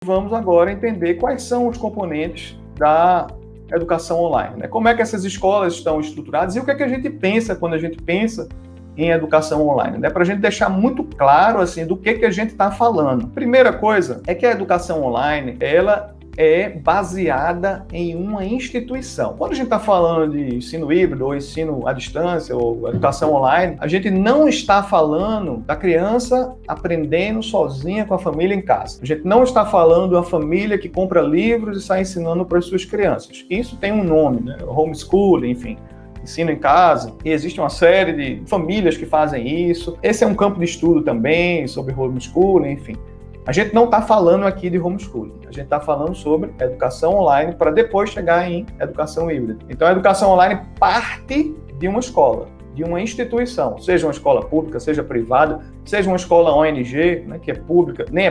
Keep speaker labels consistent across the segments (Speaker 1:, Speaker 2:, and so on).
Speaker 1: Vamos agora entender quais são os componentes da educação online, né? Como é que essas escolas estão estruturadas e o que é que a gente pensa quando a gente pensa em educação online, né? Para a gente deixar muito claro assim do que a gente está falando. Primeira coisa é que a educação online ela é baseada em uma instituição. Quando a gente está falando de ensino híbrido ou ensino à distância ou educação online, a gente não está falando da criança aprendendo sozinha com a família em casa. A gente não está falando da família que compra livros e sai ensinando para as suas crianças. Isso tem um nome, né? Homeschooling, enfim. Ensino em casa, e existe uma série de famílias que fazem isso. Esse é um campo de estudo também sobre homeschooling, enfim. A gente não está falando aqui de homeschooling, a gente está falando sobre educação online para depois chegar em educação híbrida. Então, a educação online parte de uma escola, de uma instituição, seja uma escola pública, seja privada, seja uma escola ONG, né, que é pública nem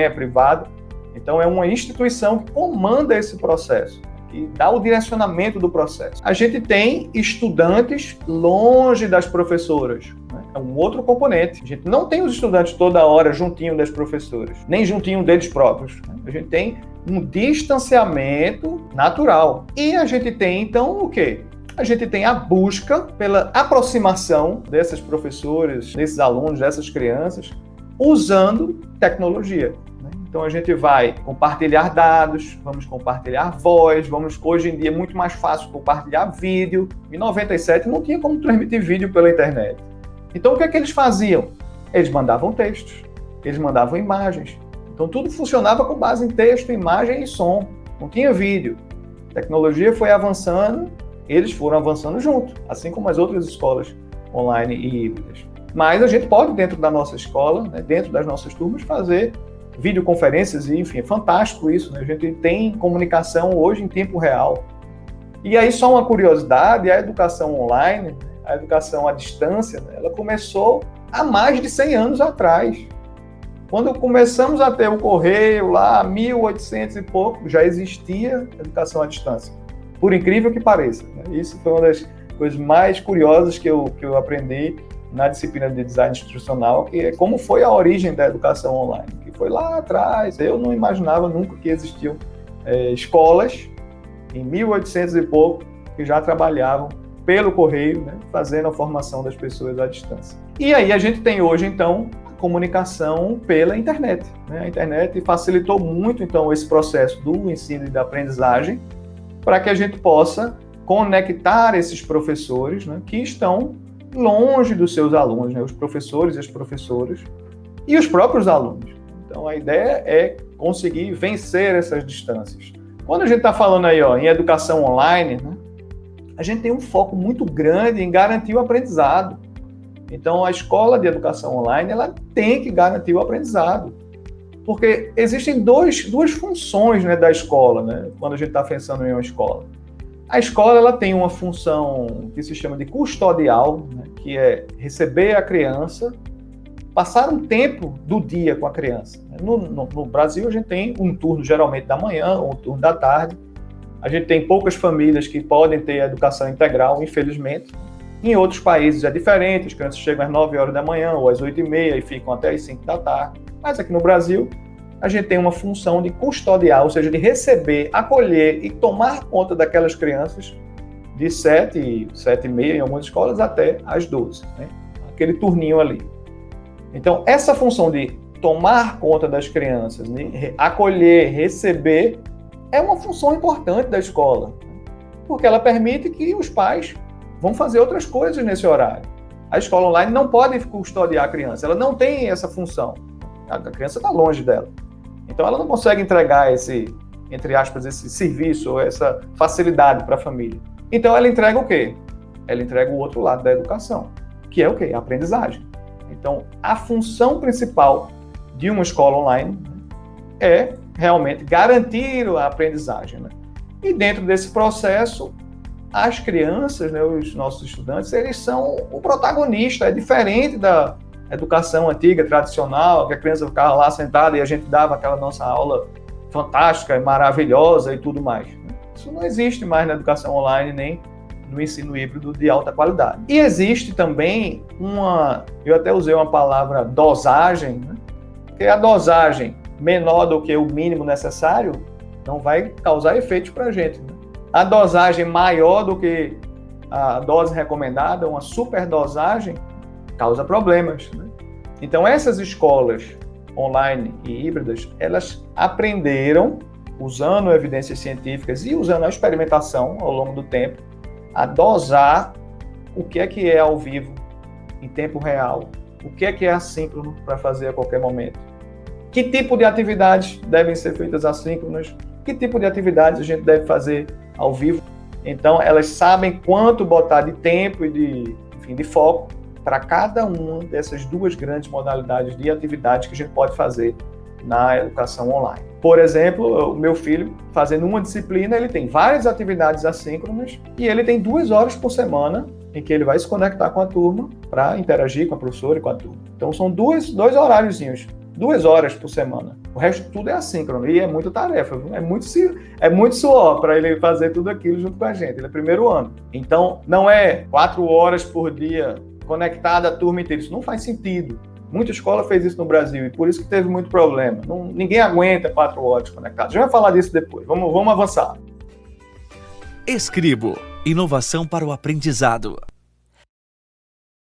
Speaker 1: é privada. Então, é uma instituição que comanda esse processo, que dá o direcionamento do processo. A gente tem estudantes longe das professoras, né? É um outro componente. A gente não tem os estudantes toda hora juntinho das professoras, nem juntinho deles próprios, né? A gente tem um distanciamento natural. E a gente tem, então, o quê? A gente tem a busca pela aproximação dessas professoras, desses alunos, dessas crianças, usando tecnologia. Então a gente vai compartilhar dados, vamos compartilhar voz, hoje em dia é muito mais fácil compartilhar vídeo. Em 97 não tinha como transmitir vídeo pela internet. Então o que é que eles faziam? Eles mandavam textos, eles mandavam imagens. Então tudo funcionava com base em texto, imagem e som. Não tinha vídeo. A tecnologia foi avançando, eles foram avançando junto, assim como as outras escolas online e híbridas. Mas a gente pode, dentro da nossa escola, né, dentro das nossas turmas, fazer videoconferências e, enfim, é fantástico isso, né? A gente tem comunicação hoje em tempo real. E aí, só uma curiosidade, a educação online, a educação à distância, né, ela começou há mais de 100 anos atrás. Quando começamos a ter o correio, lá, 1800 e pouco, já existia educação à distância. Por incrível que pareça, né? Isso foi uma das coisas mais curiosas que eu aprendi na disciplina de design instrucional, que é como foi a origem da educação online, que foi lá atrás. Eu não imaginava nunca que existiam escolas em 1800 e pouco que já trabalhavam pelo correio, né, fazendo a formação das pessoas à distância. E aí a gente tem hoje, então, comunicação pela internet, né? A internet facilitou muito, então, esse processo do ensino e da aprendizagem para que a gente possa conectar esses professores, né, que estão longe dos seus alunos, né? Os professores e as professoras e os próprios alunos. Então, a ideia é conseguir vencer essas distâncias. Quando a gente está falando aí, em educação online, né, a gente tem um foco muito grande em garantir o aprendizado. Então, a escola de educação online ela tem que garantir o aprendizado. Porque existem duas funções, né, da escola, né, quando a gente está pensando em uma escola. A escola ela tem uma função que se chama de custodial, né, que é receber a criança, passar um tempo do dia com a criança. No Brasil, a gente tem um turno geralmente da manhã ou um turno da tarde. A gente tem poucas famílias que podem ter a educação integral, infelizmente. Em outros países é diferente, as crianças chegam às 9 horas da manhã ou às 8h30 e ficam até às 5 da tarde. Mas aqui no Brasil, a gente tem uma função de custodiar, ou seja, de receber, acolher e tomar conta daquelas crianças de 7, 7h30 em algumas escolas até às 12, né? Aquele turninho ali. Então, essa função de tomar conta das crianças, né? Acolher, receber, é uma função importante da escola, porque ela permite que os pais vão fazer outras coisas nesse horário. A escola online não pode custodiar a criança, ela não tem essa função. A criança está longe dela. Então, ela não consegue entregar esse, entre aspas, esse serviço ou essa facilidade para a família. Então, ela entrega o quê? Ela entrega o outro lado da educação, que é o quê? A aprendizagem. Então, a função principal de uma escola online é realmente garantir a aprendizagem, né? E dentro desse processo, as crianças, né, os nossos estudantes, eles são o protagonista. É diferente da educação antiga, tradicional, que a criança ficava lá sentada e a gente dava aquela nossa aula fantástica e maravilhosa e tudo mais. Isso não existe mais na educação online, nem no ensino híbrido de alta qualidade. E existe também eu até usei uma palavra dosagem, né? Que é a dosagem menor do que o mínimo necessário, não vai causar efeitos para a gente. Né? A dosagem maior do que a dose recomendada, uma superdosagem, causa problemas. Né? Então, essas escolas online e híbridas, elas aprenderam, usando evidências científicas e usando a experimentação ao longo do tempo, a dosar o que é ao vivo, em tempo real, o que é assíncrono para fazer a qualquer momento. Que tipo de atividades devem ser feitas assíncronas, que tipo de atividades a gente deve fazer ao vivo. Então, elas sabem quanto botar de tempo e de foco para cada uma dessas duas grandes modalidades de atividades que a gente pode fazer na educação online. Por exemplo, o meu filho, fazendo uma disciplina, ele tem várias atividades assíncronas e ele tem 2 horas por semana em que ele vai se conectar com a turma para interagir com a professora e com a turma. Então, são dois horáriozinhos, 2 horas por semana. O resto tudo é assíncrono e é muita tarefa, viu? É muito suor para ele fazer tudo aquilo junto com a gente. Ele é primeiro ano. Então, não é 4 horas por dia conectada a turma inteira. Isso não faz sentido. Muita escola fez isso no Brasil e por isso que teve muito problema. Ninguém aguenta 4 horas conectados. Já vai falar disso depois. Vamos avançar.
Speaker 2: Escribo, inovação para o aprendizado.